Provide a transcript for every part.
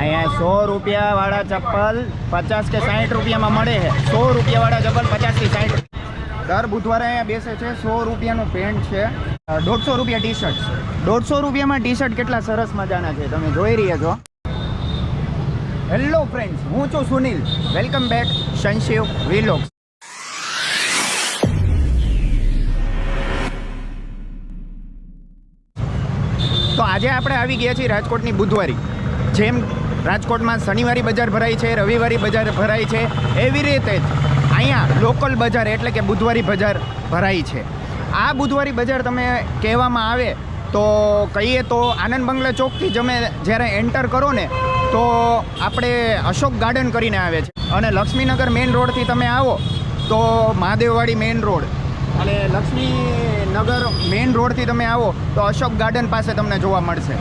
અહીંયા 100 રૂપિયાવાળા ચપ્પલ 50 કે 60 રૂપિયામાં મળે છે. 100 રૂપિયાવાળા ચપ્પલ 50 થી 60. દર બુધવારે અહીંયા બેસે છે. 100 રૂપિયાનું પેન્ટ છે. 150 રૂપિયા ટી શર્ટ. 150 રૂપિયામાં ટી શર્ટ કેટલા સરસ મજાના છે, તમે જોઈ રહ્યા છો. હેલો ફ્રેન્ડ્સ, હું છું Sunil. Welcome back Sanshiv vlogs. તો આજે આપણે આવી ગયા છીએ રાજકોટની બુધવારી. જેમ રાજકોટમાં શનિવારી બજાર ભરાય છે, રવિવારી બજાર ભરાય છે, એવી રીતે જ અહીંયા લોકલ બજાર એટલે કે બુધવારી બજાર ભરાય છે. આ બુધવારી બજાર તમે કહેવામાં આવે તો કહીએ તો આનંદ બંગલા ચોકથી તમે જ્યારે એન્ટર કરો ને તો આપણે અશોક ગાર્ડન કરીને આવે છે, અને લક્ષ્મીનગર મેઇન રોડથી તમે આવો તો મહાદેવવાડી મેઇન રોડ, અને લક્ષ્મીનગર મેઇન રોડથી તમે આવો તો અશોક ગાર્ડન પાસે તમને જોવા મળશે.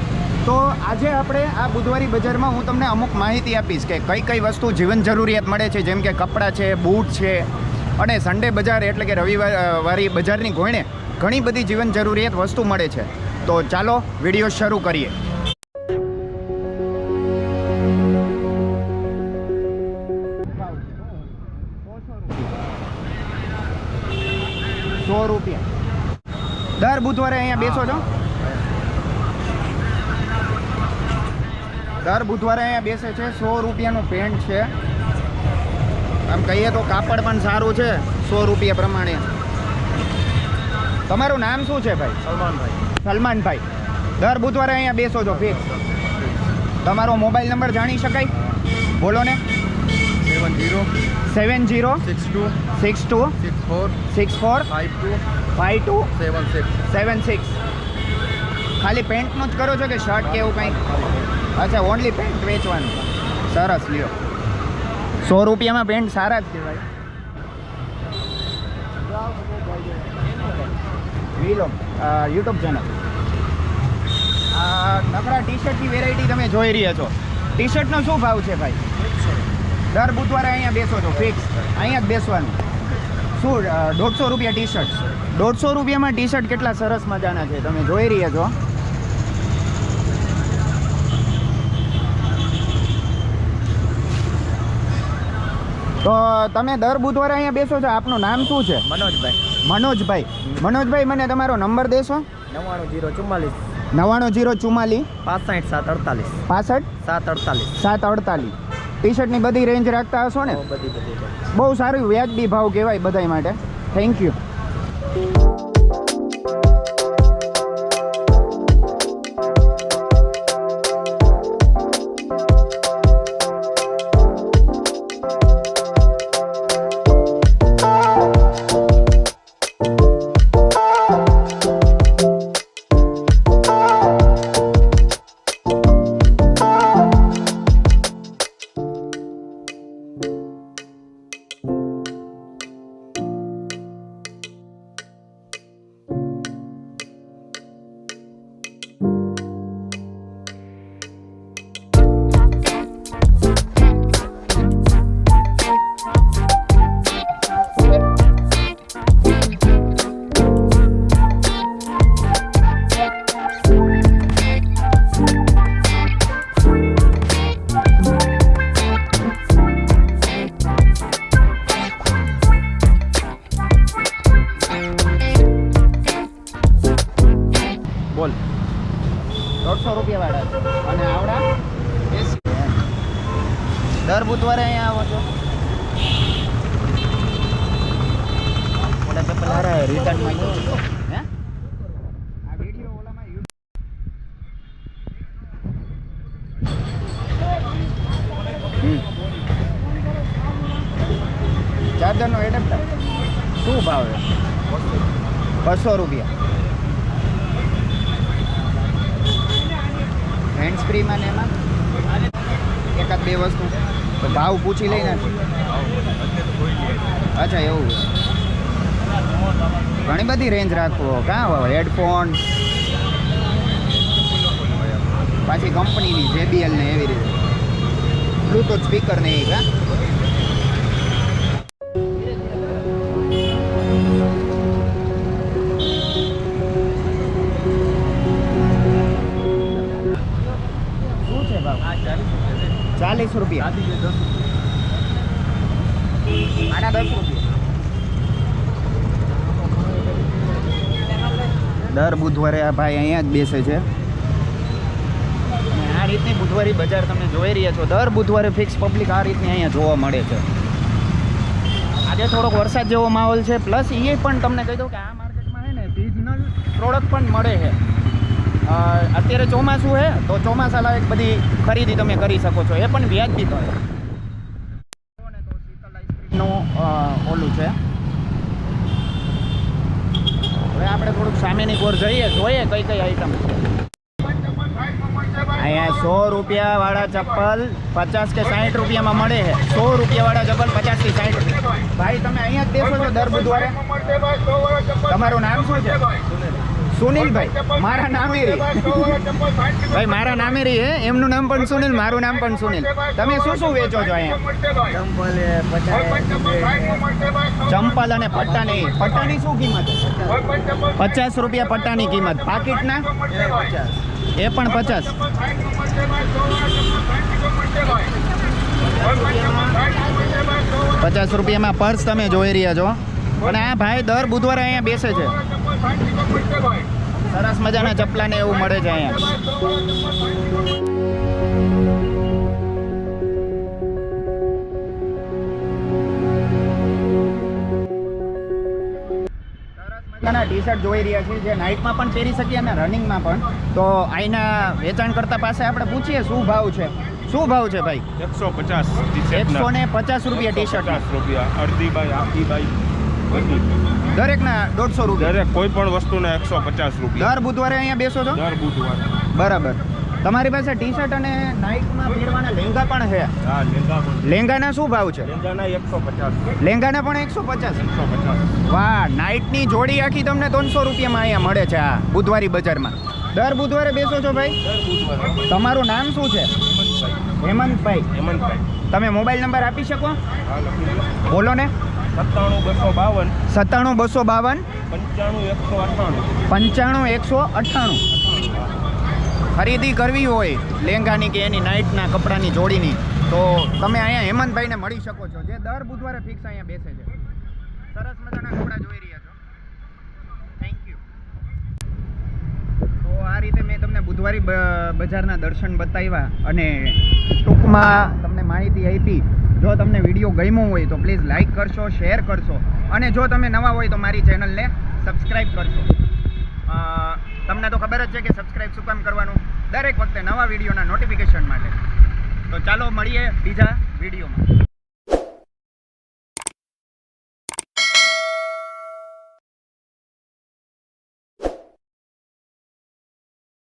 તો આજે આપણે આ બુધવારી બજારમાં હું તમને અમુક માહિતી આપીશ કે કઈ કઈ વસ્તુ જીવન જરૂરિયાત મળે છે, જેમ કે કપડાં છે, બૂટ છે, અને સન્ડે બજાર એટલે કે રવિવારી બજારની ગોયણે ઘણી બધી જીવન જરૂરિયાત વસ્તુ મળે છે. તો ચાલો વિડીયો શરૂ કરીએ. ₹100. દર બુધવારે અહીંયા બેસો છો? દર બુધવારે અહીંયા બેસે છે. 100 રૂપિયાનું પેન્ટ છે. આમ કહીએ તો કાપડ પણ સારું છે 100 રૂપિયા પ્રમાણે. તમારું નામ શું છે ભાઈ? સલમાનભાઈ. સલમાનભાઈ, દર બુધવારે અહીંયા બેસો છો ફિક્સ. તમારો મોબાઈલ નંબર જાણી શકાય? બોલો ને. 70 62 64 52 76. ખાલી પેન્ટનું જ કરો છો કે શર્ટ કે એવું કંઈ? અચ્છા, ઓનલી પેન્ટ વેચવાનું. સરસ, લ્યો. 100 રૂપિયામાં પેન્ટ સારા જ કહેવાય. Willow YouTube channel. નકરા ટી શર્ટની વેરાયટી તમે જોઈ રહ્યા છો. ટી શર્ટનો શું ભાવ છે ભાઈ? દર બુધવારે અહીંયા બેસો છો ફિક્સ, અહીંયા જ બેસવાનું. શું 150 રૂપિયા ટી શર્ટ? 150 રૂપિયામાં ટી શર્ટ કેટલા સરસ મજાના છે, તમે જોઈ રહ્યા છો. તો તમે દર બુધવારે અહીંયા બેસો છો. આપનું નામ શું છે? મનોજભાઈ. મનોજભાઈ, મને તમારો નંબર દેશો? 99044 99044 65 748. ટી શર્ટની બધી રેન્જ રાખતા હશો ને? બધી. બહુ સારું વ્યાજબી ભાવ કહેવાય બધા માટે. Thank you. બોલ. 150 રૂપિયા વાળા છે. અને આવડા 80. દર બુધવારે અહીંયા આવો છો? ઓલા ચપ્પલ હારા રિટર્નમાં હે? આ વિડિયો ઓલામાં ચાર્જરનો એડેપ્ટર શું ભાવ છે? 200 રૂપિયા. હેન્ડ સ્પ્રીમાં ને એમાં એકાદ બે વસ્તુ તો ભાવ પૂછી લઈને. અચ્છા, એવું ઘણી બધી રેન્જ રાખવો. કાં હેડફોન પાછી કંપનીની JBL ને એવી રીતે બ્લૂટૂથ સ્પીકર ને એ કાં. શું છે ભાવ? 40 રૂપિયા. આના 10 રૂપિયા. દર બુધવારે આ ભાઈ અહીંયા જ બેસે છે. અને આ રીતની બુધવારી બજાર તમે જોઈ રહ્યા છો. દર બુધવારે ફિક્સ પબ્લિક આ રીતની અહીંયા જોવા મળે છે. આજે થોડોક વરસાદ જેવો માહોલ છે, પ્લસ એ પણ તમને કહી દઉં કે આ માર્કેટમાં છે ને સિઝનલ પ્રોડક્ટ પણ મળે છે. અત્યારે ચોમાસું છે તો ચોમાસા લાયક બધી ખરીદી તમે કરી શકો છો, એ પણ વ્યાજબી તો શીતલ આઈસ્ક્રીમનું ઓલું છે. હવે આપણે થોડુંક સામેની કોર જોઈએ કઈ કઈ આઈટમ છે. અહીંયા 100 રૂપિયા વાળા ચપ્પલ 50 કે 60 રૂપિયામાં મળે છે. 100 રૂપિયા વાળા ચપ્પલ 50 થી 60 રૂપિયા. ભાઈ તમે અહીંયા જ બેસો છો દર બુધવારે? તમારું નામ શું છે? સુનિલભાઈ. મારા નામેરી ભાઈ, મારા નામેરી હે. એમનું નામ પણ સુનિલ, મારું નામ પણ સુનિલ. તમે શું વેચો છો અહીંયા? ચંપલ અને પટ્ટાની. પટ્ટાની શું કિંમત? 50 રૂપિયા પટ્ટાની કિંમત. પાકીટના એ પણ 50. 50 રૂપિયામાં પર્સ તમે જોઈ રહ્યા છો. અને આ ભાઈ દર બુધવારે અહીંયા બેસે છે. સરસ મજાના ચપલા ને એવું મળે છે અહીંયા. ટી શર્ટ જોઈ રહ્યા છીએ જે નાઇટમાં પણ પહેરી શકીએ અને રનિંગમાં પણ. તો અહીંના વેચાણ કરતા પાસે આપણે પૂછીએ શું ભાવ છે. શું ભાવ છે ભાઈ? 150 150 રૂપિયા ટી શર્ટ. 50 રૂપિયા અડધી બાય આખી બાય બધી દરેકના 150 રૂપિયા. દરેક કોઈ પણ વસ્તુના 150 રૂપિયા. દર બુધવારે અહીંયા બેસો છો? દર બુધવારે. બરાબર. તમારી પાસે ટી શર્ટ અને નાઇટમાં પહેરવાના લેંગા પણ છે? હા, લેંગા પણ. લેંગાના શું ભાવ છે? લેંગાના 150. લેંગાના પણ 150. 150. વાહ, નાઇટની જોડી આખી તમને 300 રૂપિયામાં અહીંયા મળે છે આ બુધવારી બજારમાં. દર બુધવારે બેસો છો ભાઈ? દર બુધવારે. તમારું નામ શું છે? હેમંતભાઈ. હેમંતભાઈ. તમે મોબાઈલ નંબર આપી શકો? હા, લખી લો. બોલો ને. 97252 97 252 95198. 95 198. ખરીદી કરવી હોય લેંગાની કે એની નાઇટના કપડાની જોડીની તો તમે અહીંયા હેમંતભાઈને મળી શકો છો, જે દર બુધવારે ફિક્સ અહીંયા બેસે છે. સરસ મજાના કપડાં જોઈ રહ્યા છો. Thank you. તો આ રીતે મેં તમને બુધવારી બજારના દર્શન બતાવ્યા અને ટૂંકમાં તમને માહિતી આપી. જો તમને વિડીયો ગમ્યો હોય તો પ્લીઝ લાઇક કરશો, શેર કરશો અને જો તમે નવા હોય તો મારી ચેનલને સબસ્ક્રાઈબ કરશો. તમને તો ખબર જ છે કે સબસ્ક્રાઈબ શું કામ કરવાનું? દરેક વખતે નવા વિડીયોના નોટિફિકેશન માટે. તો ચાલો મળીએ બીજા વિડીયોમાં.